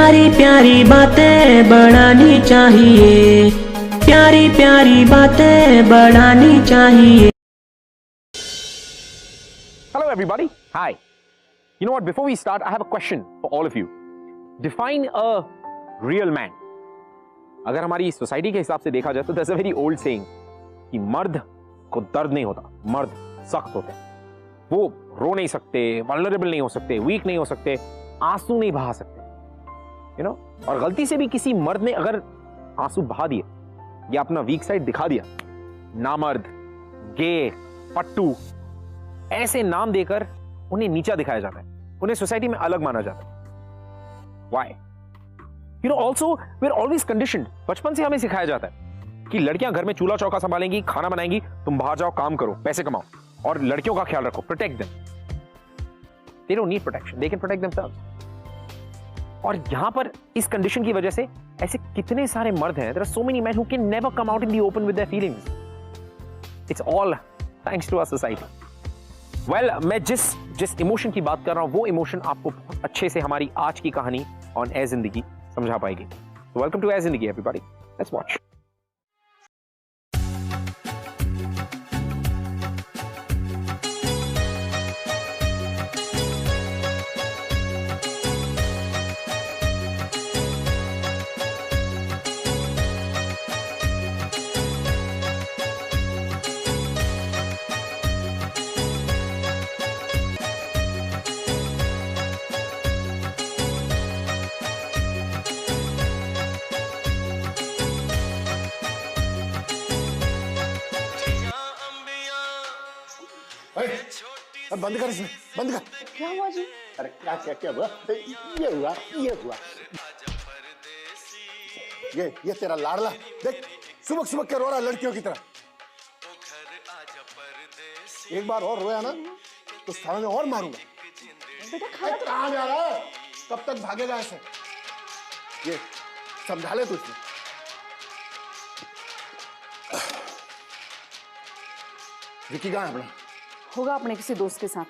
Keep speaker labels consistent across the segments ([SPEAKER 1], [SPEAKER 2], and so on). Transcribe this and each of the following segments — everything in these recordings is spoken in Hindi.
[SPEAKER 1] प्यारी प्यारी बातें बढ़ानी चाहिए, प्यारी प्यारी बातें बढ़ानी चाहिए।
[SPEAKER 2] Hello everybody. Hi. You know what? Before we start, I have a question for all of you. Define a real man. अगर हमारी सोसाइटी के हिसाब से देखा जाए तो there's a very old saying कि मर्द को दर्द नहीं होता, मर्द सख्त होते हैं। वो रो नहीं सकते, वल्नरेबल नहीं हो सकते, वीक नहीं हो सकते, आंसू नहीं बहा सकते, you know? और गलती से भी किसी मर्द ने अगर आंसू बहा दिए या अपना वीक साइड दिखा दिया, नामर्द, गे, पट्टू, ऐसे नाम देकर उन्हें नीचा दिखाया जाता है, उन्हें सोसाइटी में अलग माना जाता है। Why? You know, also we're always conditioned. बचपन से हमें सिखाया जाता है कि लड़कियां घर में चूल्हा चौका संभालेंगी, खाना बनाएंगी, तुम बाहर जाओ, काम करो, पैसे कमाओ और लड़कियों का ख्याल रखो, protect them. They don't need protection. They can protect themselves. और यहां पर इस कंडीशन की वजह से ऐसे कितने सारे मर्द हैं, there are so many men who can never come out in the open with their feelings. It's all thanks to our society. Well, मैं जिस इमोशन की बात कर रहा हूं वो इमोशन आपको बहुत अच्छे से हमारी आज की कहानी ऑन ए जिंदगी समझा पाएगी। वेलकम टू ए जिंदगी एवरीबॉडी, लेट्स वॉच।
[SPEAKER 3] अब बंद कर, इसमें बंद कर।
[SPEAKER 4] क्या हुआ जी?
[SPEAKER 3] अरे क्या क्या क्या हुआ? ये हुआ ये तेरा लाडला देख सुबह सुबह क्या रो रहा है लड़कियों की तरह। एक बार और रोया ना तो साले में और मारूंगा।
[SPEAKER 4] बेटा खाना तो
[SPEAKER 3] कहाँ जा रहा है? कब तक भागेगा ऐसे? ये समझा ले तू इसमें। विकी कहाँ है अपना?
[SPEAKER 4] होगा अपने किसी दोस्त के साथ।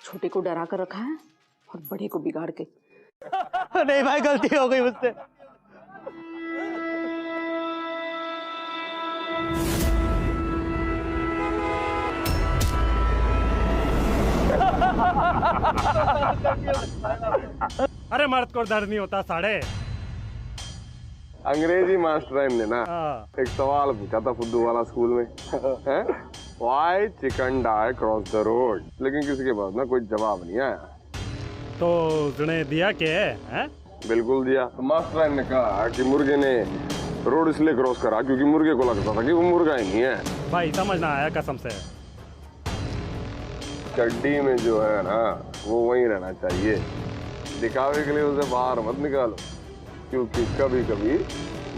[SPEAKER 4] छोटे को डरा कर रखा है और बड़े को बिगाड़ के।
[SPEAKER 5] नहीं भाई, गलती हो गई मुझसे।
[SPEAKER 6] अरे मर्द को दर्द नहीं होता साढ़े।
[SPEAKER 7] अंग्रेजी मास्टर ने ना एक सवाल पूछा था फुद्दू वाला स्कूल में है? Why chicken die across the road? लेकिन किसी के पास ना कोई जवाब नहीं आया।
[SPEAKER 6] तो उसने दिया क्या है?
[SPEAKER 7] बिल्कुल दिया। तो मास्टर ने कहा कि मुर्गे ने रोड इसलिए क्रॉस करा क्योंकि मुर्गे को लगता था कि वो मुर्गा ही नहीं है।
[SPEAKER 6] भाई समझ ना आया कसम से।
[SPEAKER 7] चड्डी में जो है ना वो वहीं रहना चाहिए, दिखावे के लिए उसे बाहर मत निकालो क्योंकि कभी कभी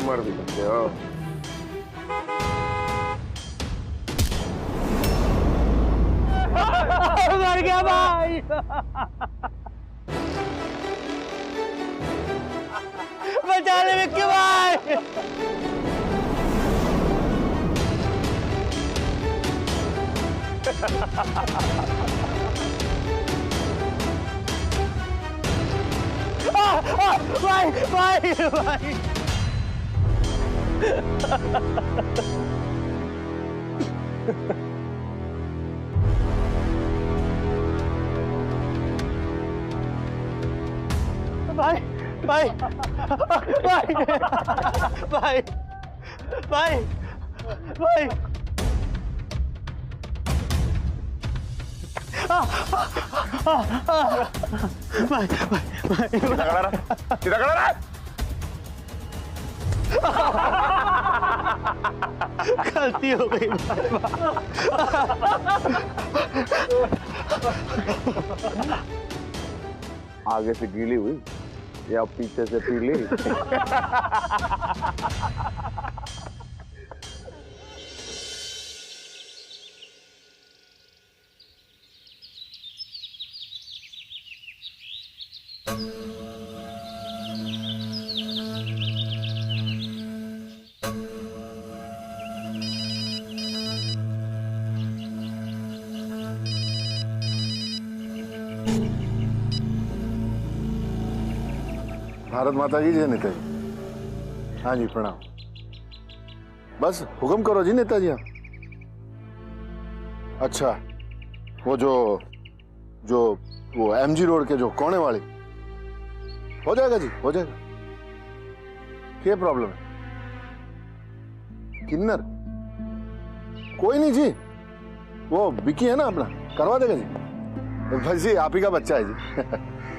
[SPEAKER 7] मर भी सकते हो।
[SPEAKER 5] मर गया भाई। बचा ले विक्की भाई। भाई भाई भाई। भाई भाई भाई भाई भाई भाई
[SPEAKER 7] सीधा खड़ा रहा।
[SPEAKER 5] गलती हो गई।
[SPEAKER 7] आगे से गीली हुई या पीछे से पीली?
[SPEAKER 3] भारत माता की जय नेताजी। हाँ जी प्रणाम। बस हुक्म करो जी नेताजी आप। अच्छा वो जो वो एमजी रोड के जो कोने वाले, हो जाएगा जी, हो जाएगा। क्या प्रॉब्लम है? किन्नर कोई नहीं जी, वो विकी है ना अपना, करवा देगा जी। भाई जी आप ही का बच्चा है जी।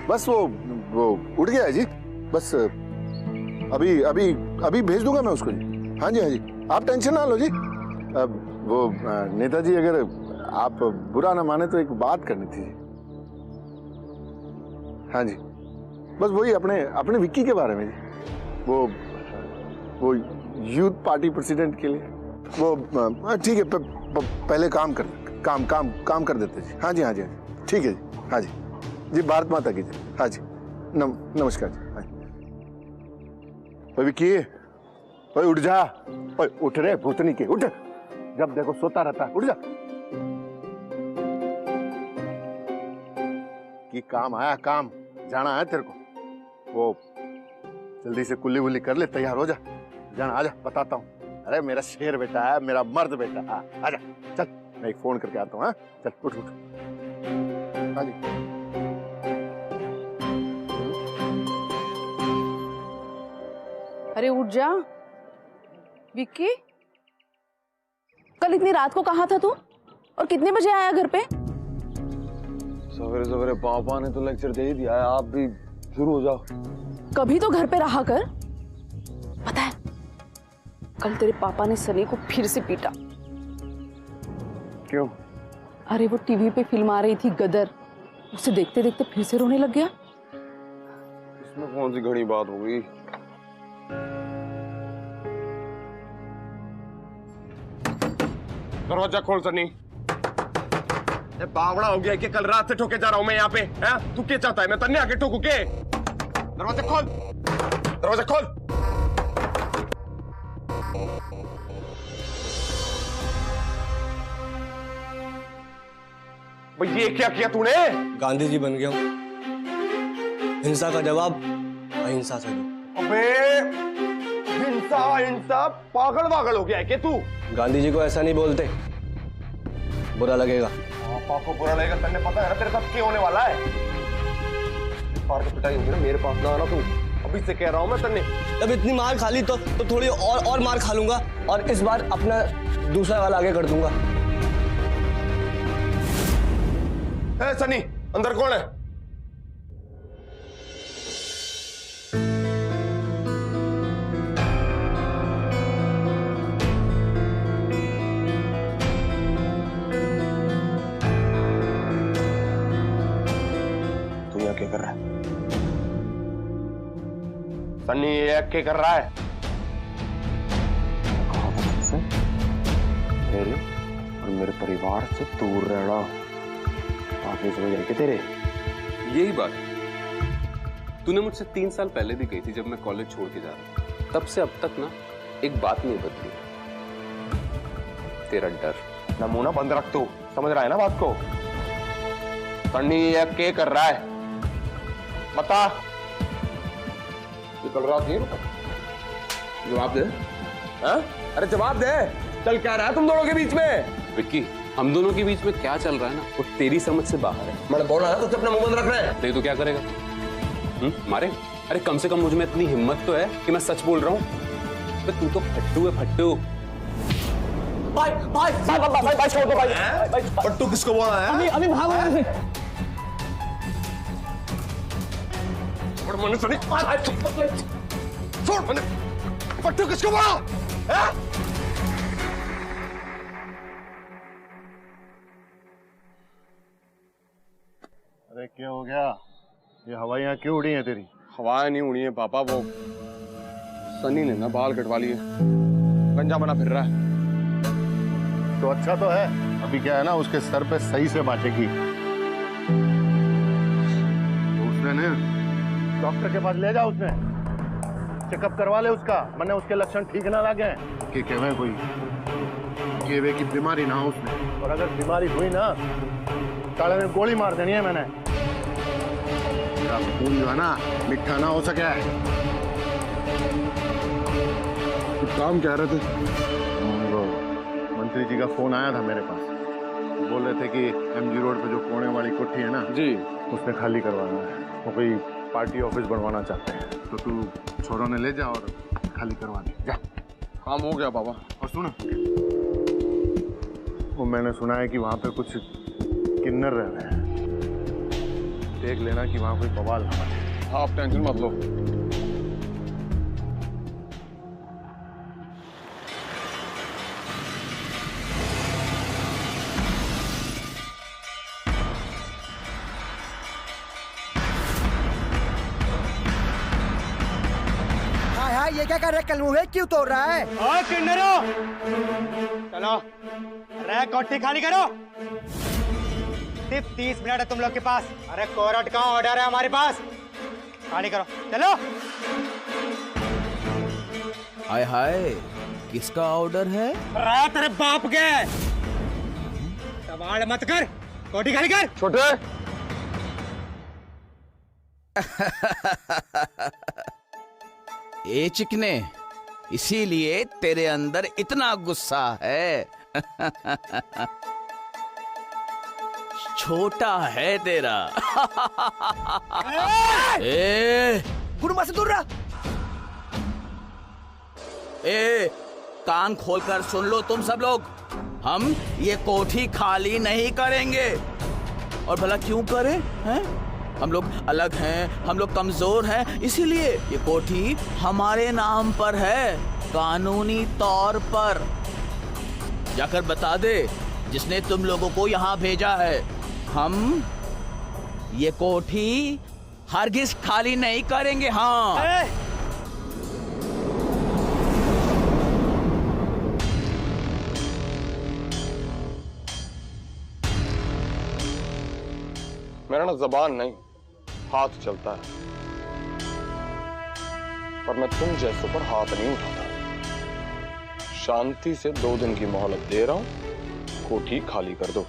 [SPEAKER 3] बस वो उठ गया है जी। बस अभी अभी अभी भेज दूंगा मैं उसको जी। हाँ जी हाँ जी, आप टेंशन ना लो जी। वो नेताजी अगर आप बुरा ना माने तो एक बात करनी थी जी। हाँ जी, बस वही अपने विक्की के बारे में जी। वो यूथ पार्टी प्रेसिडेंट के लिए वो ठीक है, पहले काम कर देते जी। हाँ जी हाँ जी हाँ जी, ठीक है जी। हाँ जी जी, भारत माता की जय। हाँ जी नमस्कार जी। हाँ जी विक्की, ओए उठ जा, ओए उठ रे भूतनी के, उठ। जब देखो सोता रहता है, उठ जा। कि काम आया, काम जाना है तेरे को। वो जल्दी से कुल्ली वुल्ली कर ले, तैयार हो जा, जाना। आजा बताता हूँ। अरे मेरा शेर बेटा है, मेरा मर्द बेटा। हाँ आजा, चल मैं एक फोन करके आता हूँ। हाँ चल उठ उठ। हाँ जी
[SPEAKER 4] अरे उठ जा विक्की, कल इतनी रात को कहाँ था तू और कितने बजे आया घर पे?
[SPEAKER 7] सवेरे सवेरे पापा ने तो लेक्चर दे ही दिया है, आप भी शुरू हो जाओ।
[SPEAKER 4] कभी तो घर पे रहा कर। पता है कल तेरे पापा ने सनी को फिर से पीटा।
[SPEAKER 7] क्यों?
[SPEAKER 4] अरे वो टीवी पे फिल्म आ रही थी गदर, उसे देखते देखते फिर से रोने लग गया।
[SPEAKER 7] इसमें कौन सी घड़ी बात हो गई? दरवाजा खोल सनी। बावड़ा हो गया कि कल रात से ठोके जा रहा हूं मैं यहाँ पे। है तू क्या चाहता है, मैं तन्ने आके ठोकू के? दरवाजा खोल, दरवाजा खोल। भाई ये क्या किया तूने?
[SPEAKER 5] गांधी जी बन गया हूं। हिंसा का जवाब अहिंसा से दो।
[SPEAKER 7] अबे हिंसा हिंसा, पागल पागल हो गया है क्या तू?
[SPEAKER 5] गांधी जी को ऐसा नहीं बोलते, बुरा लगेगा।
[SPEAKER 7] पापा को बुरा लगेगा, तन्ने पता है ना तेरे साथ क्या होने वाला है। पार की पिटाई होगी ना, मेरे पास ना आना तू, अभी से कह रहा हूं मैं तन्ने।
[SPEAKER 5] तब इतनी मार खा ली तो थोड़ी और मार खा लूंगा, और इस बार अपना दूसरा वाला आगे कर दूंगा।
[SPEAKER 7] सनी अंदर कौन है? तू यहाँ क्या कर रहा है? सनी ये क्या कर रहा है? कहा था तुझसे मेरे और मेरे परिवार से दूर रहना। आगे समझ आए तेरे?
[SPEAKER 8] यही बात तूने मुझसे 3 साल पहले भी कही थी जब मैं कॉलेज छोड़ के जा रहा था। तब से अब तक ना एक बात नहीं बदली, तेरा डर।
[SPEAKER 7] नमूना बंद रख, तू समझ रहा है ना बात को? सन्नी ये क्या कर रहा है बता। ये कल रात नहीं रुका?
[SPEAKER 8] जवाब दे।
[SPEAKER 7] हाँ? अरे जवाब दे, चल क्या रहा है तुम दोनों के बीच में?
[SPEAKER 8] विक्की हम दोनों के बीच में क्या चल रहा है ना वो तेरी समझ से बाहर है।
[SPEAKER 7] मैंने बोला ना तो अपना मुंह बंद रखना है।
[SPEAKER 8] नहीं तो क्या करेगा? मारे? अरे कम से कम मुझ में इतनी हिम्मत तो है कि मैं सच बोल रहा हूँ। तो तू तो फट्टू है, फट्टू।
[SPEAKER 5] भाई भाई भाई भाई भाई भाई छोड़ दो भाई। भाई
[SPEAKER 7] फट्टू किसको बोला है?
[SPEAKER 5] अभी भागो यहाँ से।
[SPEAKER 7] छोड़ मैंने सनी, छोड़ मैंने। फट्टू किसको बोला?
[SPEAKER 3] अरे क्या हो गया? ये हवाइयाँ क्यों उड़ी हैं तेरी?
[SPEAKER 7] हवाएं नहीं उड़ी है पापा, वो सनी ने ना बाल कटवा लिए, गंजा बना फिर रहा है।
[SPEAKER 3] तो अच्छा तो है, अभी क्या है ना उसके सर पे सही से बांटेगी। तो उसने ने डॉक्टर के पास ले जा, उसने चेकअप करवा ले उसका, मैंने उसके लक्षण ठीक ना लगे कि कहवे कोई केवे की बीमारी ना हो उसमें, और अगर बीमारी हुई ना ताले में गोली मार देनी है मैंने। खून जो है ना मिठा ना हो सके। काम कह रहे थे? वो मंत्री जी का फोन आया था मेरे पास, बोल रहे थे कि MG रोड पे जो कोने वाली कोठी है ना
[SPEAKER 7] जी,
[SPEAKER 3] उसने खाली करवाना है। वो कोई पार्टी ऑफिस बनवाना चाहते हैं, तो तू छोरों ने ले जा और खाली करवा दे जा।
[SPEAKER 7] काम हो गया बाबा।
[SPEAKER 3] और सुन, वो मैंने सुना है कि वहाँ पे कुछ किन्नर रह रहे हैं, देख लेना कि वहाँ कोई बवाल ना बचे।
[SPEAKER 7] आप टेंशन मत लो।
[SPEAKER 9] हाँ, ये क्या कर रहे? कल मुँह क्यों तोड़ रहा है?
[SPEAKER 10] और किन्नरो, चलो अरे कोठी खाली करो। सिर्फ 30 मिनट है तुम लोग के पास। अरे कोर्ट का ऑर्डर है हमारे पास, खाली करो चलो।
[SPEAKER 11] हाय हाय, किसका ऑर्डर है?
[SPEAKER 10] अरे तेरे बाप के, सवाल मत कर, कोठी खाली कर।
[SPEAKER 7] छोटे
[SPEAKER 11] ए चिकने, इसीलिए तेरे अंदर इतना गुस्सा है। छोटा है तेरा। ए
[SPEAKER 9] गुरुमा से दूर रहा।
[SPEAKER 11] ए कान खोलकर सुन लो तुम सब लोग, हम ये कोठी खाली नहीं करेंगे। और भला क्यों करें? हैं? हम लोग अलग हैं, हम लोग कमजोर हैं, इसीलिए ये कोठी हमारे नाम पर है, कानूनी तौर पर। जाकर बता दे जिसने तुम लोगों को यहाँ भेजा है, हम ये कोठी हरगिज खाली नहीं करेंगे। हाँ,
[SPEAKER 7] मेरा ना जबान नहीं, हाथ चलता है, पर मैं तुम जैसों पर हाथ नहीं उठाता। शांति से 2 दिन की मोहलत दे रहा हूं, कोठी खाली कर दो,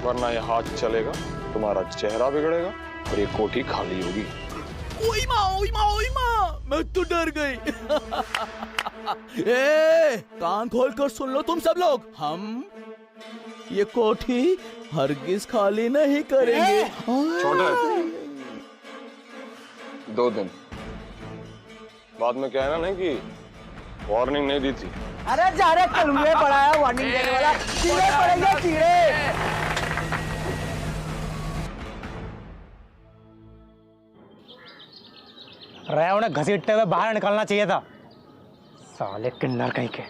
[SPEAKER 7] वरना ये हाथ चलेगा, तुम्हारा चेहरा बिगड़ेगा और ये कोठी खाली होगी।
[SPEAKER 11] ओई माँ, ओई माँ, ओई माँ, मैं तो डर गई। ए, कान खोलकर सुन लो तुम सब लोग, हम ये कोठी हरगिज खाली नहीं करेंगे।
[SPEAKER 7] छोटे 2 दिन बाद में कहना नहीं कि वार्निंग नहीं दी थी।
[SPEAKER 9] अरे जा रहे कल मुँह पड़ा है वार्निंग देने वाला, कीड़े पड़ेंगे कीड़े।
[SPEAKER 10] रहे उन्हें घसीटते हुए बाहर निकलना चाहिए था, साले किन्नर कहीं के।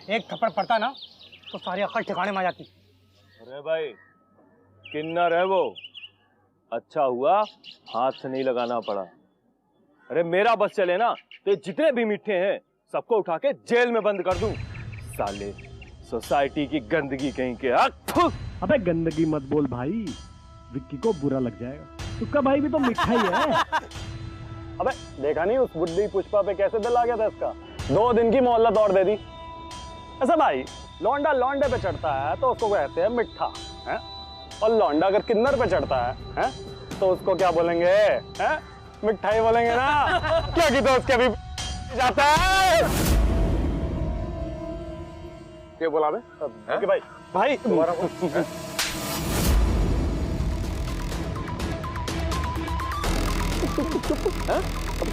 [SPEAKER 10] एक थप्पड़ पड़ता ना तो सारी अक्ल ठिकाने में आ जाती।
[SPEAKER 12] अरे भाई, किन्नर है वो, अच्छा हुआ हाथ से नहीं लगाना पड़ा। अरे मेरा बस चले ना तो जितने भी मीठे हैं सबको उठा के जेल में बंद कर दूं। साले सोसाइटी की गंदगी कहीं के।
[SPEAKER 6] अबे गंदगी मत बोल भाई, विक्की को बुरा लग जाएगा। तुक्का भाई भी तो मिठा ही है।
[SPEAKER 12] अबे देखा नहीं उस बुड्ढी पुष्पा पे कैसे दिल आ गया था इसका, 2 दिन की मोहलत और दे दी। ऐसा भाई, लौंडा लौंडे पे चढ़ता है तो उसको कहते हैं मिठा है, और लौंडा अगर किन्नर पे चढ़ता है तो उसको क्या बोलेंगे? हैं? मिठाई बोलेंगे ना। क्योंकि तो उसके भी जाता है।
[SPEAKER 7] क्या बोला बे?
[SPEAKER 12] भाई भाई तुम्हारा
[SPEAKER 7] अब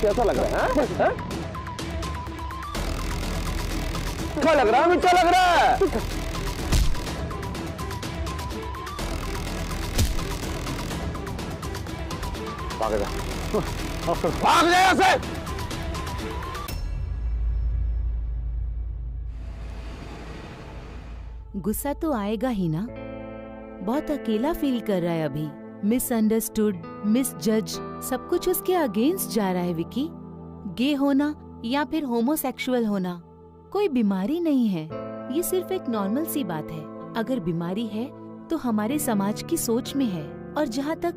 [SPEAKER 7] कैसा लग रहा है? क्या लग रहा है? मीठा लग रहा है। भाग जा, भाग जा यहाँ से।
[SPEAKER 13] गुस्सा तो आएगा ही ना, बहुत अकेला फील कर रहा है अभी। मिसअंडरस्टूड, मिसजज, सब कुछ उसके अगेंस्ट जा रहा है विकी। गे होना या फिर होमोसेक्सुअल होना कोई बीमारी नहीं है, ये सिर्फ एक नॉर्मल सी बात है। अगर बीमारी है तो हमारे समाज की सोच में है। और जहाँ तक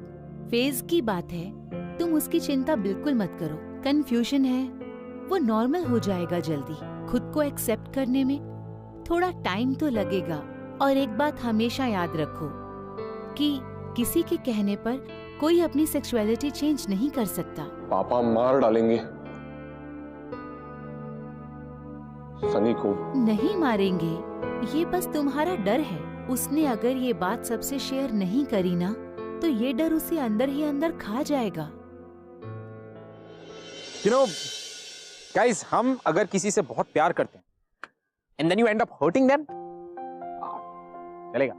[SPEAKER 13] फेज की बात है, तुम उसकी चिंता बिल्कुल मत करो। कंफ्यूजन है, वो नॉर्मल हो जाएगा जल्दी। खुद को एक्सेप्ट करने में थोड़ा टाइम तो लगेगा। और एक बात हमेशा याद रखो कि किसी के कहने पर कोई अपनी सेक्सुअलिटी चेंज नहीं कर सकता।
[SPEAKER 7] पापा मार डालेंगे सनी को।
[SPEAKER 13] नहीं मारेंगे, ये बस तुम्हारा डर है। उसने अगर ये बात सबसे शेयर नहीं करी ना, तो ये डर उसे अंदर ही अंदर खा जाएगा।
[SPEAKER 2] You know, guys, हम अगर किसी से बहुत प्यार करते हैं and then you end up hurting them, चलेगा,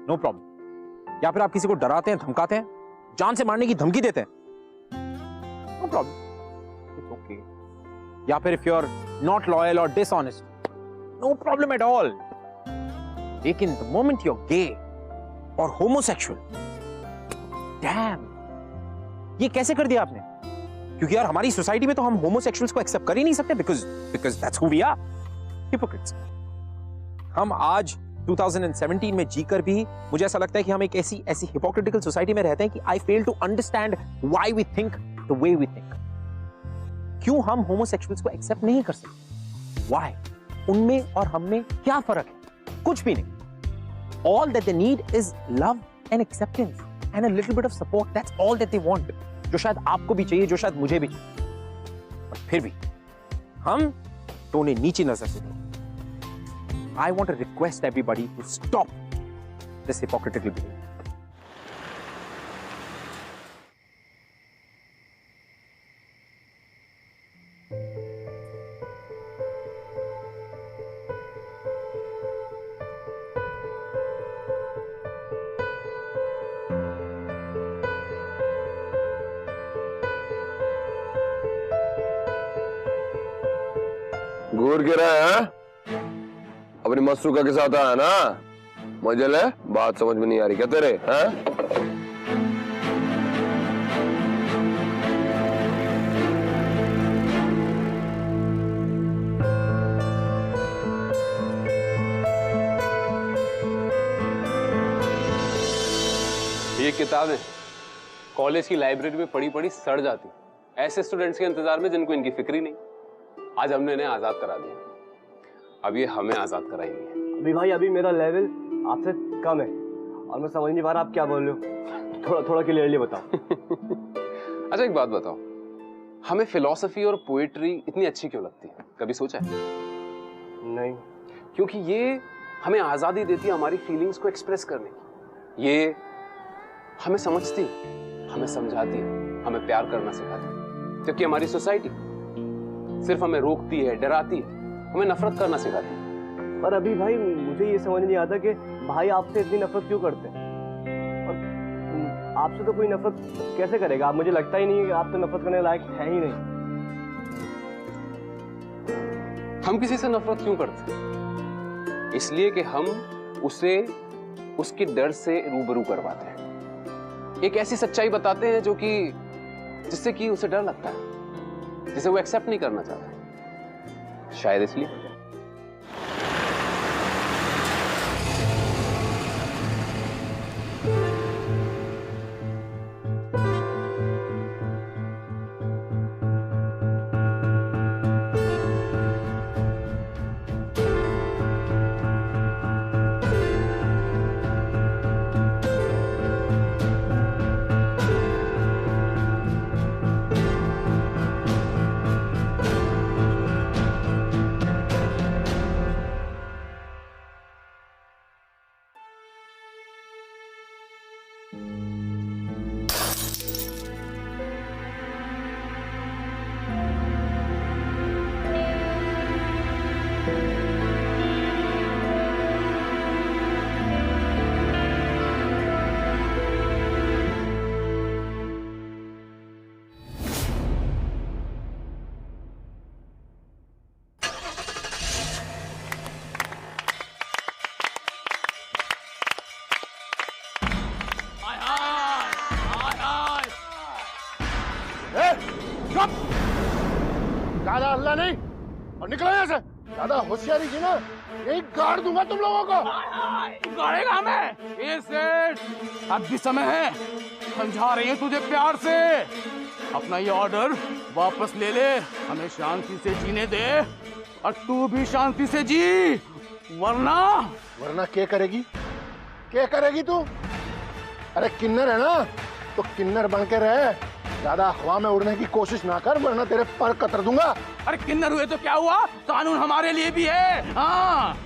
[SPEAKER 2] no problem। या फिर आप किसी को डराते हैं, धमकाते हैं, जान से मारने की धमकी देते हैं, no problem, it's okay। या फिर if you're not loyal or dishonest, no problem at all। लेकिन the moment you're gay or homosexual, damn, ये कैसे कर दिया आपने? क्योंकि यार हमारी सोसाइटी में तो हम होमोसेक्सुअल्स को एक्सेप्ट कर ही नहीं सकते because that's who we are, hypocrites. हम आज 2017 में जीकर भी मुझे ऐसा लगता है कि हम एक ऐसी हिपोक्रिटिकल सोसाइटी में रहते हैं कि I fail to understand why we think the way we think. क्यों हम होमोसेक्सुअल्स को एक्सेप्ट नहीं कर सकते? व्हाई? उनमें और हम में क्या फर्क है? कुछ भी नहीं। All that they need is love and acceptance and a little bit of support. That's all that they want, जो शायद आपको भी चाहिए, जो शायद मुझे भी चाहिए। और फिर भी हम तो उन्हें नीची नजर से देखते। I want to request everybody to stop this hypocritical behaviour.
[SPEAKER 7] घूर के रहा है अपनी मसरूका के साथ आया ना, मजे ले। बात समझ में नहीं आ रही क्या तेरे? हैं?
[SPEAKER 8] ये किताबें कॉलेज की लाइब्रेरी में पड़ी पड़ी सड़ जाती, ऐसे स्टूडेंट्स के इंतजार में जिनको इनकी फिक्र ही नहीं। आज हमने इन्हें आजाद करा दिया, अब ये हमें आजाद कराएंगे।
[SPEAKER 5] अभी भाई, अभी मेरा लेवल आपसे कम है और मैं समझ नहीं पा रहा आप क्या बोल रहे हो। थोड़ा थोड़ा क्लियरली बताओ।
[SPEAKER 8] अच्छा एक बात बताओ, हमें फिलॉसफी और पोएट्री इतनी अच्छी क्यों लगती है? कभी सोचा है?
[SPEAKER 5] नहीं।
[SPEAKER 8] क्योंकि ये हमें आजादी देती है हमारी फीलिंग्स को एक्सप्रेस करने की। ये हमें समझती है, हमें समझाती है, हमें प्यार करना सिखाती है। जबकि हमारी सोसाइटी सिर्फ हमें रोकती है, डराती है, हमें नफरत करना सिखाती है।
[SPEAKER 5] पर अभी भाई मुझे ये समझ नहीं आता कि भाई आपसे इतनी नफरत क्यों करते हैं, और आपसे तो कोई नफरत कैसे करेगा? आप, मुझे लगता ही नहीं है कि आप तो नफरत करने लायक है ही नहीं।
[SPEAKER 8] हम किसी से नफरत क्यों करते हैं? इसलिए कि हम उसे उसके डर से रूबरू करवाते हैं, एक ऐसी सच्चाई बताते हैं जो कि जिससे कि उसे डर लगता है, जिसे वो एक्सेप्ट नहीं करना चाहता, शायद इसलिए।
[SPEAKER 3] ज्यादा हल्ला नहीं और निकलो यहाँ से। ज्यादा होशियारी की ना यही गाड़ दूंगा तुम लोगों को।
[SPEAKER 11] गाड़ेगा हमें? ये सेठ, अब भी समय है, समझा रही है तुझे प्यार से। अपना ये ऑर्डर वापस ले ले, हमें शांति से जीने दे और तू भी शांति से जी, वरना
[SPEAKER 3] क्या करेगी? क्या करेगी तू? अरे किन्नर है ना, तो किन्नर बन के रहे, ज्यादा हवा में उड़ने की कोशिश ना कर वरना तेरे पर कतर दूंगा।
[SPEAKER 11] अरे किन्नर हुए तो क्या हुआ, कानून हमारे लिए भी है। हाँ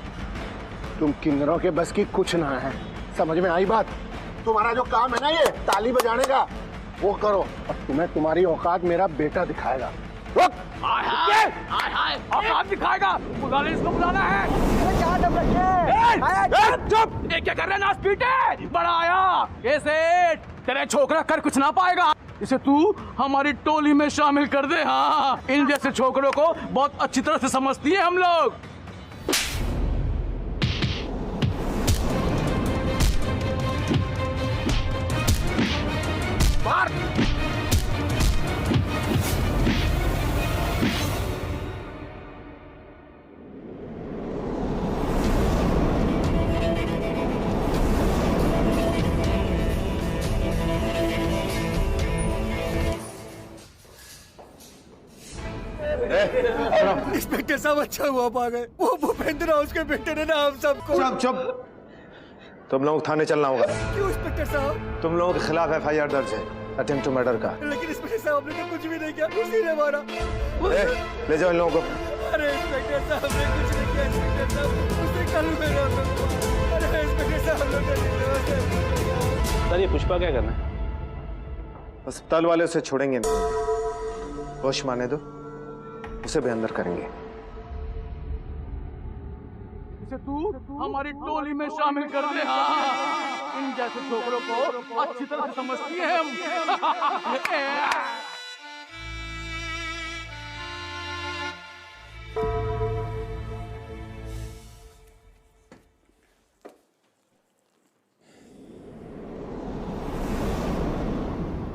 [SPEAKER 3] तुम किन्नरों के बस की कुछ ना है, समझ में आई बात? तुम्हारा जो काम है ना ये ताली बजाने का, वो करो और तुम्हें तुम्हारी औकात मेरा बेटा दिखाएगा। रुक!
[SPEAKER 11] औकात दिखाएगा? बुला ले, इसको बुलाना है। चुप! ये क्या कर रहे हैं, नाच पीटे? बड़ा आया ऐसे तेरे छोकरा कर कुछ ना पाएगा। इसे तू हमारी टोली में शामिल कर दे। हाँ, इन जैसे छोकरों को बहुत अच्छी तरह से समझती है हम लोग।
[SPEAKER 9] इंस्पेक्टर साहब अच्छा हुआ पा गए, वो भूपेंद्र और उसके बेटे ने ना हम सबको।
[SPEAKER 14] चुप चुप, तुम लोग थाने चलना होगा।
[SPEAKER 9] क्यों इंस्पेक्टर साहब?
[SPEAKER 14] तुम लोगों के खिलाफ FIR दर्ज है, अटेम्प्ट टू मर्डर का।
[SPEAKER 9] लेकिन इंस्पेक्टर साहब ने तो कुछ भी नहीं किया, उसी ने मारा।
[SPEAKER 14] ले जाओ इन लोगों को।
[SPEAKER 9] अरे इंस्पेक्टर साहब ने कुछ नहीं किया, इंस्पेक्टर साहब उसे कल मेरा। अरे इंस्पेक्टर साहब ने।
[SPEAKER 5] सर ये पुष्पा क्या करना है?
[SPEAKER 14] अस्पताल वाले उसे छोड़ेंगे नहीं, होश माने दो, उसे भी अंदर करेंगे।
[SPEAKER 11] इसे तू हमारी टोली में शामिल कर दे। हाँ, इन जैसे छोकरों को अच्छी तरह से समझती है हम।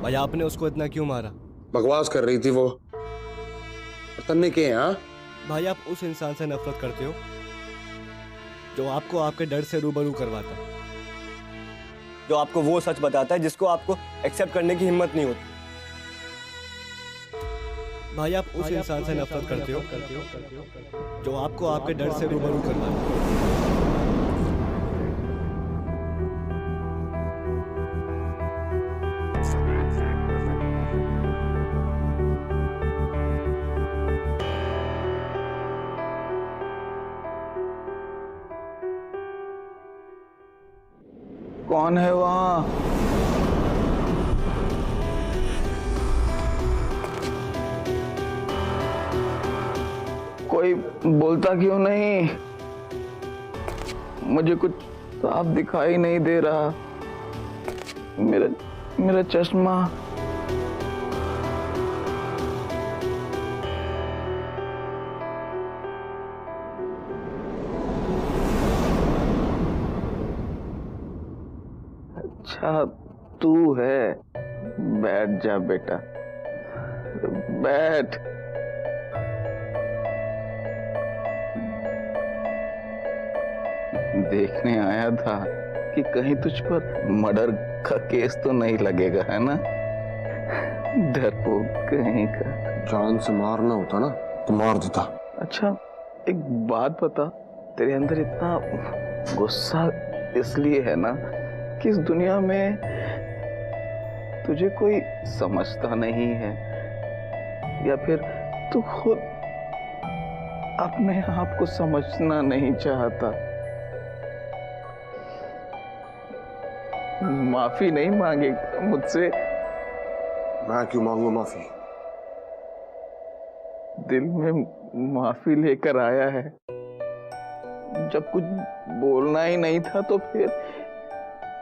[SPEAKER 5] भाई आपने उसको इतना क्यों मारा?
[SPEAKER 7] बकवास कर रही थी वो। तन्ने के हैं?
[SPEAKER 5] भाई आप उस इंसान से नफरत करते हो जो आपको आपके डर से रूबरू करवाता है, जो आपको वो सच बताता है जिसको आपको एक्सेप्ट करने की हिम्मत नहीं होती। भाई आप उस इंसान से नफरत करते हो जो आपको आपके डर से रूबरू करवाता है।
[SPEAKER 11] कौन है वहाँ? कोई बोलता क्यों नहीं? मुझे कुछ साफ दिखाई नहीं दे रहा। मेरा चश्मा। अच्छा तू है, बैठ जा बेटा, बैठ। देखने आया था कि कहीं तुझ पर मर्डर का केस तो नहीं लगेगा, है ना? डरपोक कहीं का।
[SPEAKER 7] जान से मारना होता ना तो मार देता।
[SPEAKER 11] अच्छा एक बात बता, तेरे अंदर इतना गुस्सा इसलिए है ना कि इस दुनिया में तुझे कोई समझता नहीं है, या फिर तू खुद अपने आप को समझना नहीं चाहता? माफी नहीं मांगेगा मुझसे?
[SPEAKER 7] मैं क्यों मांगू माफी?
[SPEAKER 11] दिल में माफी लेकर आया है। जब कुछ बोलना ही नहीं था तो फिर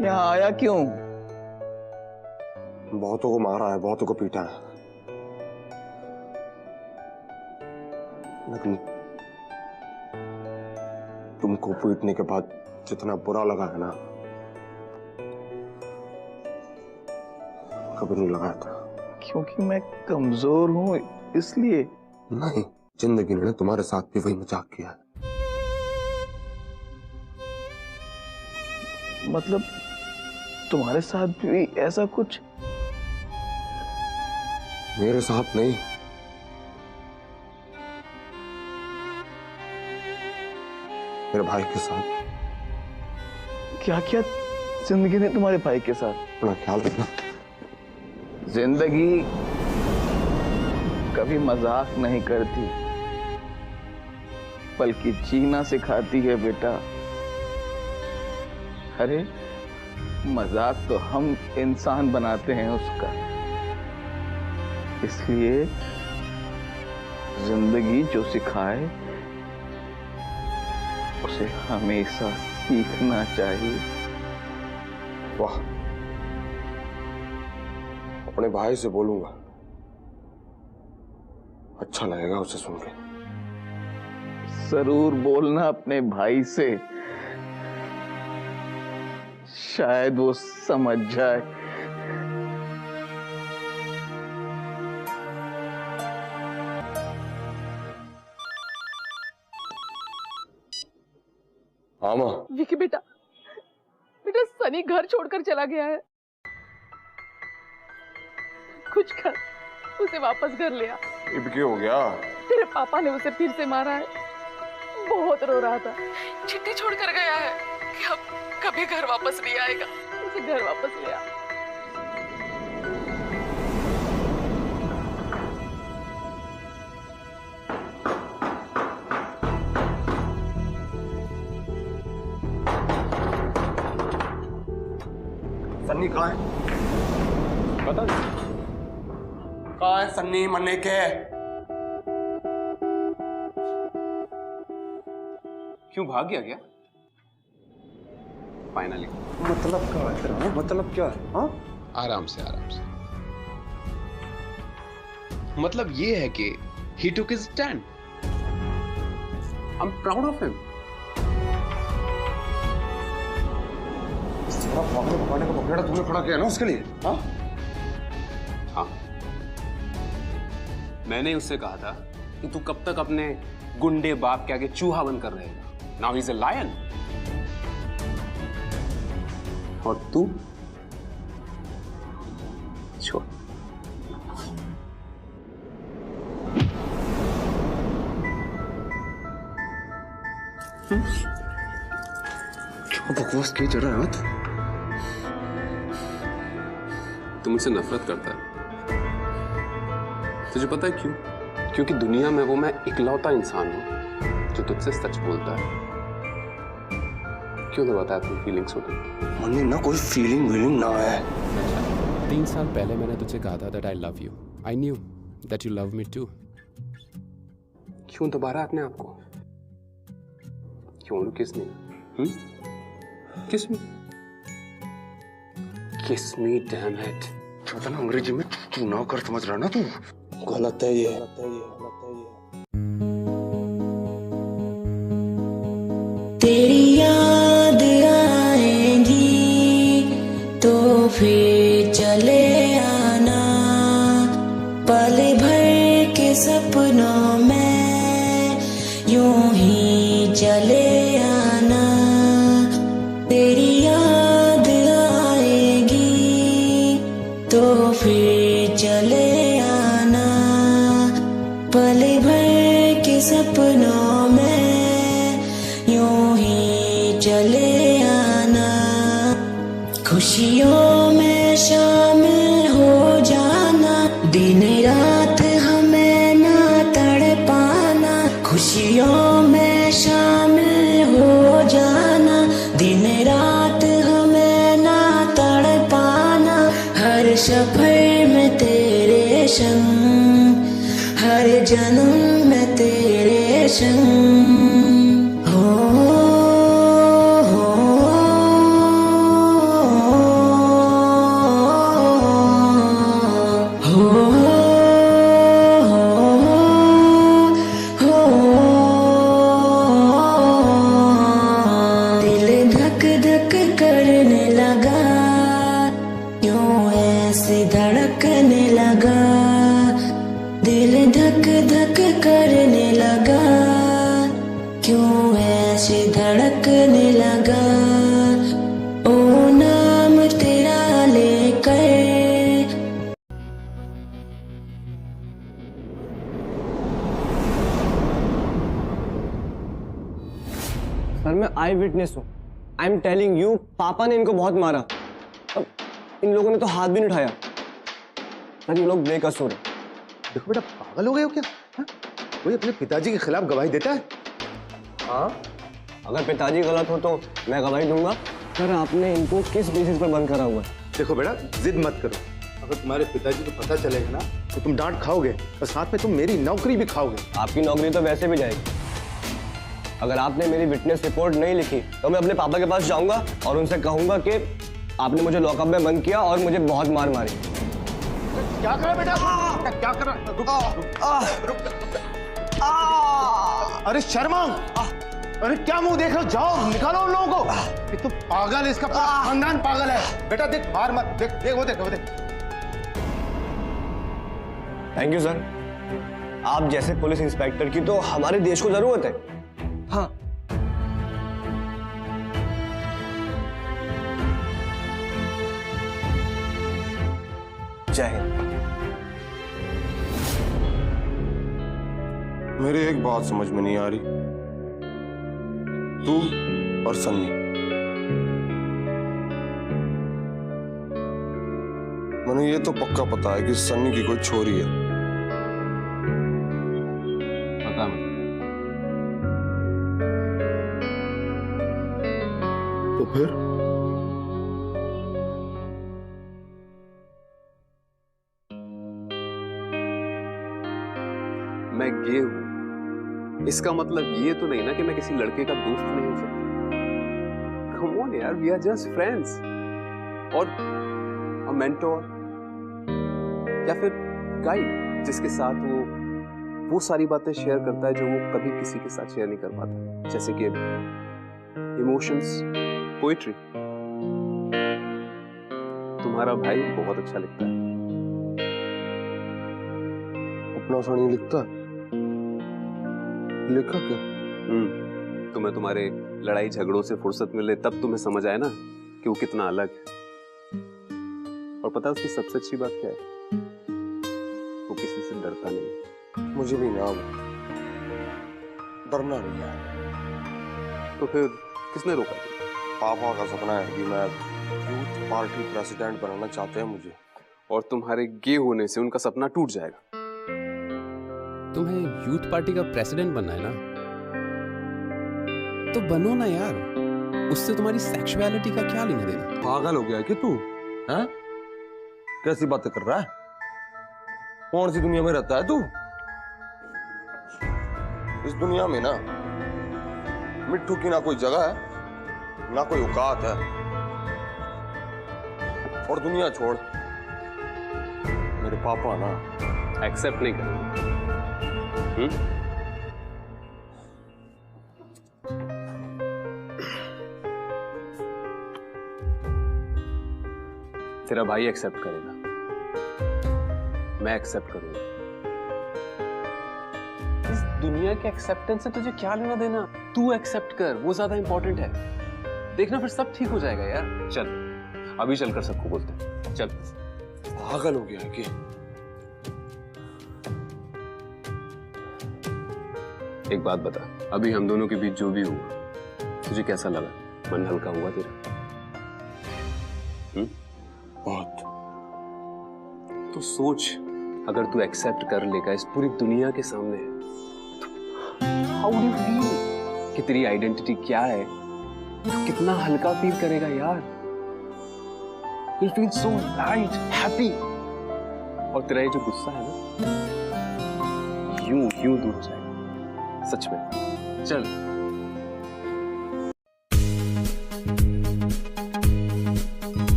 [SPEAKER 11] यहाँ आया क्यों?
[SPEAKER 7] बहुतों को मारा है, बहुतों को पीटा है, लेकिन तुमको पीटने के बाद जितना बुरा लगा है ना, कभी नहीं लगाया था।
[SPEAKER 11] क्योंकि मैं कमजोर हूँ इसलिए?
[SPEAKER 7] नहीं, जिंदगी ने तुम्हारे साथ भी वही मजाक किया है।
[SPEAKER 11] मतलब तुम्हारे साथ भी ऐसा कुछ?
[SPEAKER 7] मेरे साथ नहीं, मेरे भाई के साथ।
[SPEAKER 11] क्या क्या जिंदगी ने तुम्हारे भाई के साथ?
[SPEAKER 7] अपना ख्याल रखना।
[SPEAKER 11] जिंदगी कभी मजाक नहीं करती, बल्कि जीना सिखाती है बेटा। अरे मजाक तो हम इंसान बनाते हैं उसका, इसलिए जिंदगी जो सिखाए उसे हमेशा सीखना चाहिए।
[SPEAKER 7] वाह, अपने भाई से बोलूंगा, अच्छा लगेगा उसे सुन के।
[SPEAKER 11] जरूर बोलना अपने भाई से, शायद वो समझ जाए।
[SPEAKER 7] हाँ माँ।
[SPEAKER 4] विकी बेटा, बेटा सनी घर छोड़कर चला गया है। कुछ कर, उसे वापस घर ले आ।
[SPEAKER 7] अब क्या हो गया?
[SPEAKER 4] तेरे पापा ने उसे फिर से मारा है, बहुत रो रहा था। चिट्ठी छोड़कर गया है कि अब कभी घर वापस नहीं आएगा। उसे घर वापस ले आ।
[SPEAKER 7] सन्नी कहाँ है? पता नहीं कहाँ है सन्नी मन्ने के।
[SPEAKER 8] क्यों भाग गया क्या? फाइनली
[SPEAKER 7] मतलब क्या है तेरा? मतलब क्या है? हाँ?
[SPEAKER 8] आराम से आराम से। मतलब ये है कि he took his stand. I'm proud of him.
[SPEAKER 7] सारा पागल पकाने का पकड़ा तूने खड़ा किया ना उसके लिए? हाँ?
[SPEAKER 8] हाँ, मैंने उससे कहा था कि तू कब तक अपने गुंडे बाप के आगे चूहा बनकर रहेगा। Now he's a lion. और तू छोड़।
[SPEAKER 7] क्या बकवास किए जा रहा है?
[SPEAKER 8] तू मुझसे नफरत करता है। तुझे पता है क्यों? क्योंकि दुनिया में वो मैं इकलौता इंसान हूं जो तुझसे सच बोलता है। क्यों तो बता अपनी फीलिंग्स होती?
[SPEAKER 7] मन्नी ना कोई फीलिंग वीलिंग ना है।
[SPEAKER 8] 3 साल पहले मैंने तुझसे कहा था that I love you. I knew that you love me too. क्यों दोबारा अपने आप को? क्यों किस me? Kiss me. Kiss me, damn it.
[SPEAKER 7] पता ना अंग्रेजी में तू ना कर, समझ रहा ना तू? गलत है ये।
[SPEAKER 1] तेरी याद आएगी तो फिर चले आना, पल भर के सपनों में यूं ही चले आना। तेरी याद आएगी तो फिर चले आना, पल भर के सपनों में यूं ही चले आना। खुशियों में शामिल हो जाना, दिन रात हमें ना तड़पाना। खुशियों में शामिल हो जाना, दिन रात हमें ना तड़पाना। हर सफर में तेरे संग, हर जन्म में तेरे संग। दिल धक धक करने लगा, यूं ऐसे धड़कने लगा। दिल धक धक करने लगा, क्यों ऐसे धड़कने लगा। ओ नाम तेरा लेकर।
[SPEAKER 15] सर मैं आई विटनेस हूँ। आई एम टेलिंग यू, पापा ने इनको बहुत मारा। अब इन लोगों ने तो हाथ भी नहीं उठाया। सर ये लोग बेकसूर है।
[SPEAKER 14] देखो बेटा, पागल हो गए हो क्या? हाँ? कोई अपने पिताजी के खिलाफ गवाही देता है?
[SPEAKER 15] हाँ, अगर पिताजी गलत हो तो मैं गवाही दूंगा। सर आपने इनको किस बेसिस पर बंद करा हुआ है?
[SPEAKER 14] देखो बेटा, जिद मत करो। अगर तुम्हारे पिताजी को पता चलेगा ना तो तुम डांट खाओगे और साथ में तुम मेरी नौकरी भी खाओगे।
[SPEAKER 15] आपकी नौकरी तो वैसे भी जाएगी। अगर आपने मेरी विटनेस रिपोर्ट नहीं लिखी तो मैं अपने पापा के पास जाऊंगा और उनसे कहूंगा कि आपने मुझे लॉकअप में बंद किया और मुझे बहुत मार मारी।
[SPEAKER 14] क्या कर रहा है बेटा? क्या कर रहा है? अरे शर्मा, अरे क्या मुंह देख रहे हो? जाओ निकालो उन लोगों को। ये तो पागल है, इसका पूरा खानदान पागल है। बेटा देख, मार मत, देख देख वो देख वो देख।
[SPEAKER 15] थैंक यू सर, आप जैसे पुलिस इंस्पेक्टर की तो हमारे देश को जरूरत है। हाँ, जय हिंद।
[SPEAKER 7] मेरी एक बात समझ में नहीं आ रही, तू और सन्नी, मैंने ये तो पक्का पता है कि सन्नी की कोई छोरी है।
[SPEAKER 8] पता नहीं।
[SPEAKER 7] तो फिर
[SPEAKER 8] मैं गे हूं, इसका मतलब ये तो नहीं ना कि मैं किसी लड़के का दोस्त नहीं हो सकता। कम ऑन यार, वी आर जस्ट फ्रेंड्स। और अ मेंटोर या फिर गाइड जिसके साथ वो सारी बातें शेयर करता है जो वो कभी किसी के साथ शेयर नहीं कर पाता, जैसे कि इमोशंस, पोएट्री। तुम्हारा भाई बहुत अच्छा लिखता है।
[SPEAKER 7] अपना सनी लिखता है? लिखा क्या?
[SPEAKER 8] तुम्हें तुम्हारे लड़ाई झगड़ों से फुर्सत मिले तब तुम्हें समझ आए ना कि वो कितना अलग है। और पता है उसकी सबसे अच्छी बात क्या है? वो किसी से डरता नहीं।
[SPEAKER 7] मुझे भी ना डरना नहीं है।
[SPEAKER 8] तो फिर किसने रोका?
[SPEAKER 7] पापा का सपना है कि मैं यूथ पार्टी प्रेसिडेंट बनाना चाहते हैं मुझे।
[SPEAKER 8] और तुम्हारे गे होने से उनका सपना टूट जाएगा।
[SPEAKER 16] तुम्हें यूथ पार्टी का प्रेसिडेंट बनना है ना, तो बनो ना यार। उससे तुम्हारी सेक्सुअलिटी का क्या लेना देना?
[SPEAKER 7] पागल हो गया है कि तू? हैं? कैसी बातें कर रहा है? कौन सी दुनिया में रहता है तू? इस दुनिया में ना मिट्ठू की ना कोई जगह है, ना कोई औकात है। और दुनिया छोड़, मेरे पापा ना
[SPEAKER 8] एक्सेप्ट नहीं करेंगे। तेरा भाई एक्सेप्ट करेगा, मैं एक्सेप्ट करूंगा। इस दुनिया के एक्सेप्टेंस से तुझे क्या लेना देना? तू एक्सेप्ट कर, वो ज्यादा इंपॉर्टेंट है। देखना फिर सब ठीक हो जाएगा यार। चल अभी चलकर सबको बोलते हैं। चल।
[SPEAKER 7] पागल हो गया है कि?
[SPEAKER 8] एक बात बता, अभी हम दोनों के बीच जो भी हुआ तुझे कैसा लगा? मन हल्का हुआ तेरा?
[SPEAKER 7] बहुत।
[SPEAKER 8] तो सोच, अगर तू एक्सेप्ट कर लेगा इस पूरी दुनिया के सामने, हाउ डू यू फील कि तेरी आइडेंटिटी क्या है? तो कितना हल्का फील करेगा यार। You feel so light, happy. और तेरा ये जो गुस्सा है ना, यूं दूर जाएगा सच में। चल।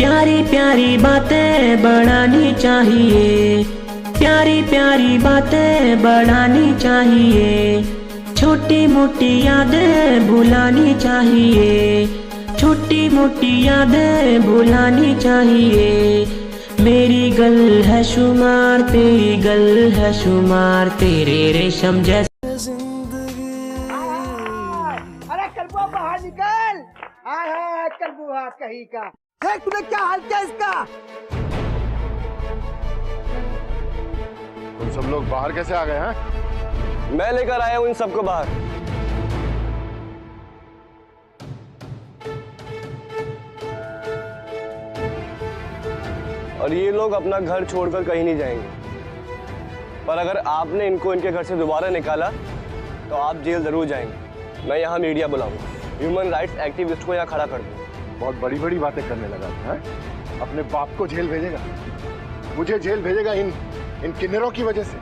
[SPEAKER 1] प्यारी प्यारी बातें बढ़ानी चाहिए, प्यारी प्यारी बातें बढ़ानी चाहिए, छोटी मोटी यादें भुलानी चाहिए, छोटी मोटी यादें भुलानी चाहिए। मेरी गल है शुमार, तेरी गल है शुमार, तेरे रेशम जैसे।
[SPEAKER 17] अरे कलबुआ बाहर निकल। आय है कलबुआ कहीं का।
[SPEAKER 9] देख तूने क्या हाल किया इसका।
[SPEAKER 3] तुम सब लोग बाहर कैसे आ गए हैं?
[SPEAKER 15] मैं लेकर आया हूं इन सबको बाहर। और ये लोग अपना घर छोड़कर कहीं नहीं जाएंगे। पर अगर आपने इनको इनके घर से दोबारा निकाला तो आप जेल जरूर जाएंगे। मैं यहाँ मीडिया बुलाऊंगा, ह्यूमन राइट्स एक्टिविस्ट को यहाँ खड़ा कर दूँ।
[SPEAKER 3] बहुत बड़ी बड़ी बातें करने लगा है? अपने बाप को जेल भेजेगा, मुझे जेल भेजेगा इन किन्नरों की वजह से।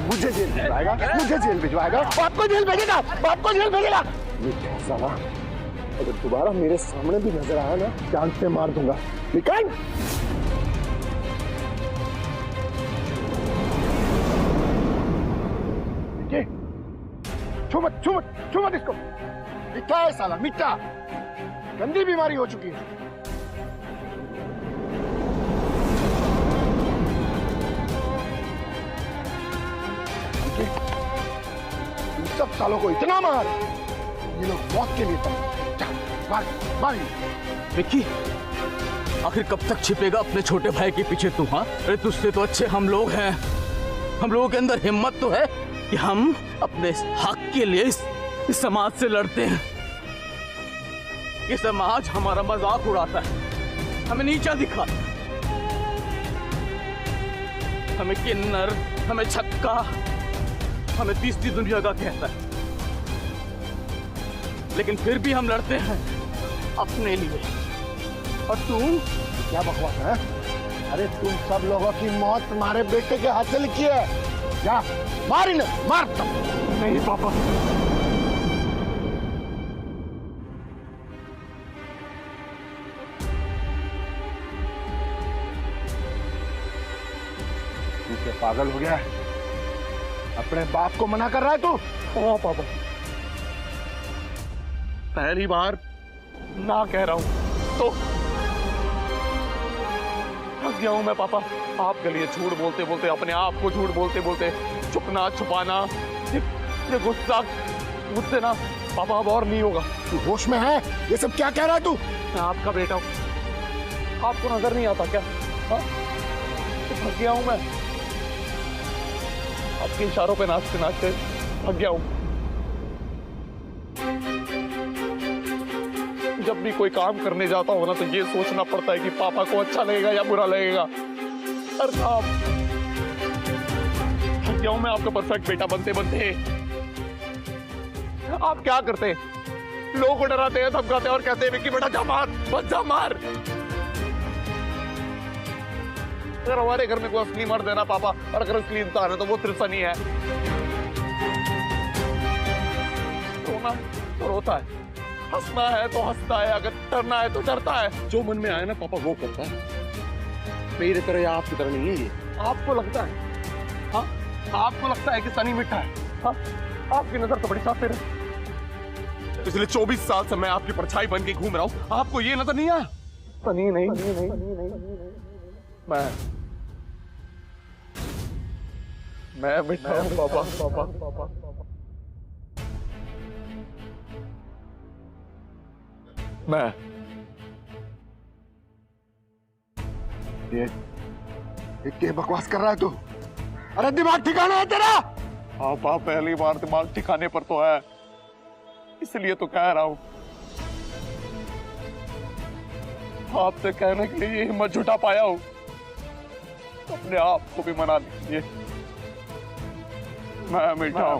[SPEAKER 3] मुझे जेल भिजवाएगा, मुझे जेल भिजवाएगा, बाप को जेल भेजेगा, बाप को जेल भेजेगा। ये कैसा ना, अगर दोबारा मेरे सामने भी नजर आया ना, जान से मार दूंगा। निकाल। छू मत इसको। मिठा है साला, मिठा। गंदी बीमारी हो चुकी है। इन सब सालों को इतना मार, ये लोग मौत के लिए मार।
[SPEAKER 11] विक्की, आखिर कब तक छिपेगा अपने छोटे भाई के पीछे तू? हाँ, अरे तुझसे तो अच्छे हम लोग हैं। हम लोगों के अंदर हिम्मत तो है कि हम अपने हक के लिए इस समाज से लड़ते हैं। ये समाज हमारा मजाक उड़ाता है, हमें नीचा दिखाता है, हमें किन्नर, हमें छक्का, हमें तीसरी दुनिया का कहता है। लेकिन फिर भी हम लड़ते हैं अपने लिए।
[SPEAKER 3] और तुम क्या बकवास है? अरे तुम सब लोगों की मौत तुम्हारे बेटे के हाथ से लिखी है। क्या मार इन्हें, मार तुम।
[SPEAKER 12] नहीं पापा,
[SPEAKER 3] तू क्या पागल हो गया है? अपने बाप को मना कर रहा है तू?
[SPEAKER 12] हाँ पापा, पहली बार ना कह रहा हूं तो थक गया हूं मैं पापा। आपके लिए झूठ बोलते बोलते, अपने आप को झूठ बोलते बोलते, छुपना छुपाना, ये गुस्सा मुझसे ना पापा अब और नहीं होगा।
[SPEAKER 3] तू होश में है? ये सब क्या कह रहा है तू?
[SPEAKER 12] मैं आपका बेटा हूं, आपको नजर नहीं आता क्या? थक गया हूं मैं, आपके इशारों पे नाचते नाचते थक गया हूं। जब भी कोई काम करने जाता हूं ना तो ये सोचना पड़ता है कि पापा को अच्छा लगेगा या बुरा लगेगा। हर काम थक गया हूं मैं आपका परफेक्ट बेटा बनते बनते। आप क्या करते हैं? लोगों को डराते हैं, धमकाते हैं और कहते हैं विक्की बेटा जा मार, बस जा मार। अगर हमारे घर में कोई असली मर्द है ना पापा, और अगर असली इंसान है तो वो सिर्फ सनी है। रोना तो रोता है, हंसना है तो हंसता है, अगर डरना है तो डरता है। जो मन में आए ना पापा वो करता है। मेरी तरह या आपकी तरह नहीं है ये। आपको लगता है, हाँ आपको लगता है कि सनी मिठा है? हाँ, आपकी नजर तो बड़ी साफ है। पिछले 24 साल से मैं आपकी परछाई बन के घूम रहा हूँ, आपको ये नजर नहीं आया? सनी नहीं, मैं मिठा हूँ पापा। मैं
[SPEAKER 3] ये बकवास कर रहा है तू? अरे दिमाग ठिकाना है तेरा?
[SPEAKER 12] पापा पहली बार दिमाग ठिकाने पर तो है, इसलिए तो कह रहा हूं। आपसे कहने के लिए हिम्मत जुटा पाया हूं, अपने आप को भी मना लीजिए। मैं मिठा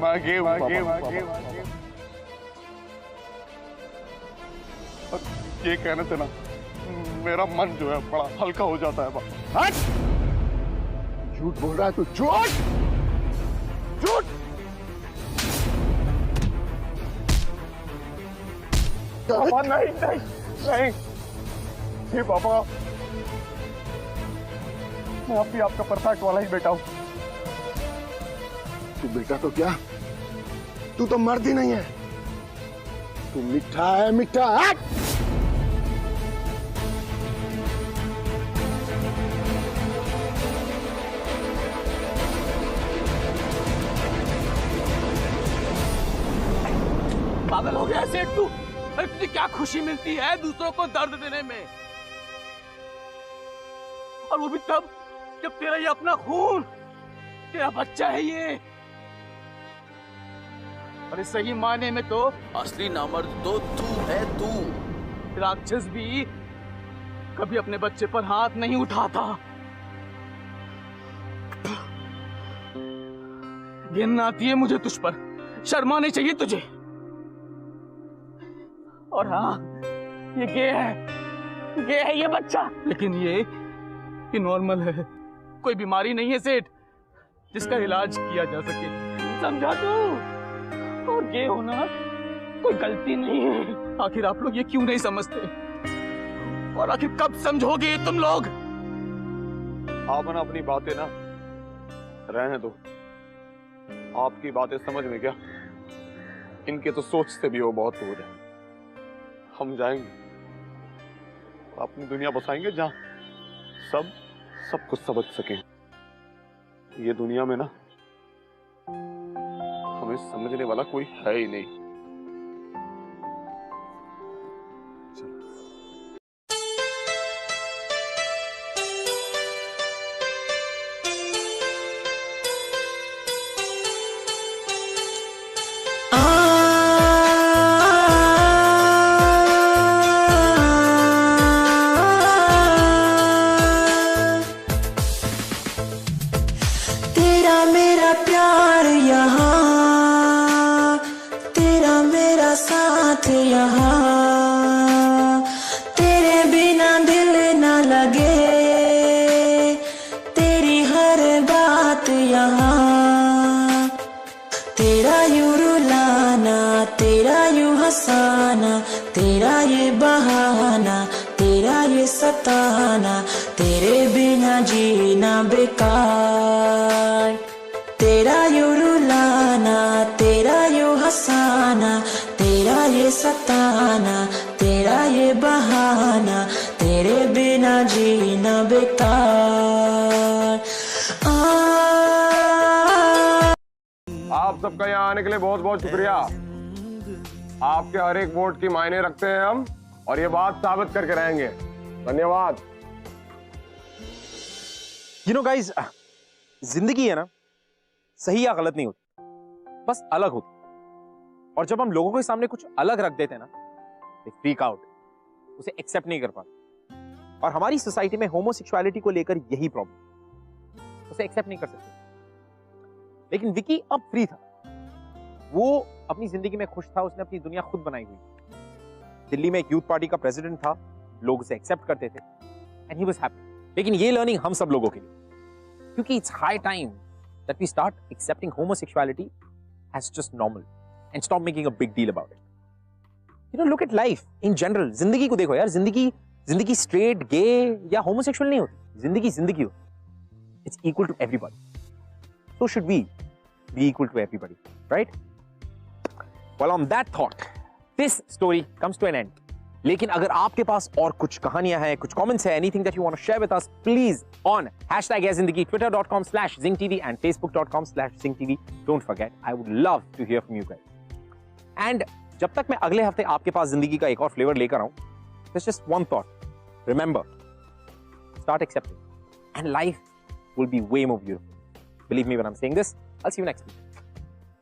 [SPEAKER 12] मैं गेहूं। ये कहने से ना मेरा मन जो है बड़ा हल्का हो जाता है।
[SPEAKER 3] झूठ बोल रहा है तू, झूठ झूठ।
[SPEAKER 12] पापा नहीं नहीं नहीं, ये पापा मैं अब भी आपका परफेक्ट वाला ही बेटा हूं।
[SPEAKER 3] तू बेटा तो क्या, तू तो मर्द ही नहीं है। तू मिठा है, मिठा है।
[SPEAKER 11] पागल हो गया सेठ तू? अरे तुझे क्या खुशी मिलती है दूसरों को दर्द देने में, और वो भी तब जब तेरा ये अपना खून, तेरा बच्चा है ये। अरे सही मायने में तो असली नामर्द तो तू है, तू। राक्षस भी कभी अपने बच्चे पर हाथ नहीं उठाता। घिन आती है मुझे तुझ पर, शर्मा नहीं चाहिए तुझे। और हाँ, ये गे है ये बच्चा, लेकिन ये नॉर्मल है, कोई बीमारी नहीं है सेठ जिसका इलाज किया जा सके, समझा तू? और गे होना कोई गलती नहीं है। आखिर आप लोग ये क्यों नहीं समझते, और आखिर कब समझोगे तुम लोग?
[SPEAKER 7] आप ना अपनी बातें ना रहने दो, आपकी बातें समझ में क्या, इनके तो सोच से भी वो बहुत दूर है। हम जाएंगे, अपनी दुनिया बसाएंगे जहां सब कुछ समझ सके। ये दुनिया में ना हमें समझने वाला कोई है ही नहीं।
[SPEAKER 1] तेरा मेरा प्यार यहाँ, तेरा मेरा साथ यहाँ, तेरे बिना दिल न लगे, तेरी हर बात यहाँ। तेरा यूं रुलाना, तेरा यूं हंसाना, तेरा ये बहाना, तेरा ये सताना, तेरे बिना जीना बेकार। तेरा यूं रुलाना, तेरा यूं हंसाना, तेरा ये सताना, तेरा ये बहाना, तेरे बिना जीना बेकार।
[SPEAKER 7] आप सबका यहाँ आने के लिए बहुत बहुत शुक्रिया। आपके हर एक वोट की मायने रखते हैं हम, और ये बात साबित करके रहेंगे। धन्यवाद।
[SPEAKER 2] You know guys, जिंदगी है ना, सही या गलत नहीं होती, बस अलग होती। और जब हम लोगों के सामने कुछ अलग रख देते हैं ना, they freak out, उसे एक्सेप्ट नहीं कर पाते। और हमारी सोसाइटी में होमोसेक्सुअलिटी को लेकर यही प्रॉब्लम, उसे एक्सेप्ट नहीं कर सकते। लेकिन विकी अब फ्री था, वो अपनी जिंदगी में खुश था, उसने अपनी दुनिया खुद बनाई हुई। दिल्ली में एक यूथ पार्टी का प्रेसिडेंट था, लोग उसे एक्सेप्ट करते थे, एंड ही वाज हैप्पी। लेकिन ये लर्निंग हम सब लोगों के लिए, क्योंकि it's high time that we start accepting homosexuality as just normal and stop making a big deal about it. You know, look at life in general. जिंदगी को देखो यार, जिंदगी स्ट्रेट, गे या होमोसेक्सुअल नहीं होती, जिंदगी होती। It's equal to everybody, so should we be equal to everybody, right? Well, on that thought, this story comes to an end. लेकिन अगर आपके पास और कुछ कहानियां हैं, कुछ comments हैं, anything that you want to share with us, please on #YesZindagi, twitter.com/ZingTV and facebook.com/ZingTV. Don't forget, I would love to hear from you guys. And जब तक मैं अगले हफ्ते आपके पास जिंदगी का एक और फ्लेवर लेकर आऊं, there's just one thought. Remember, start accepting, and life will be way more beautiful. Believe me when I'm saying this. I'll see you next week.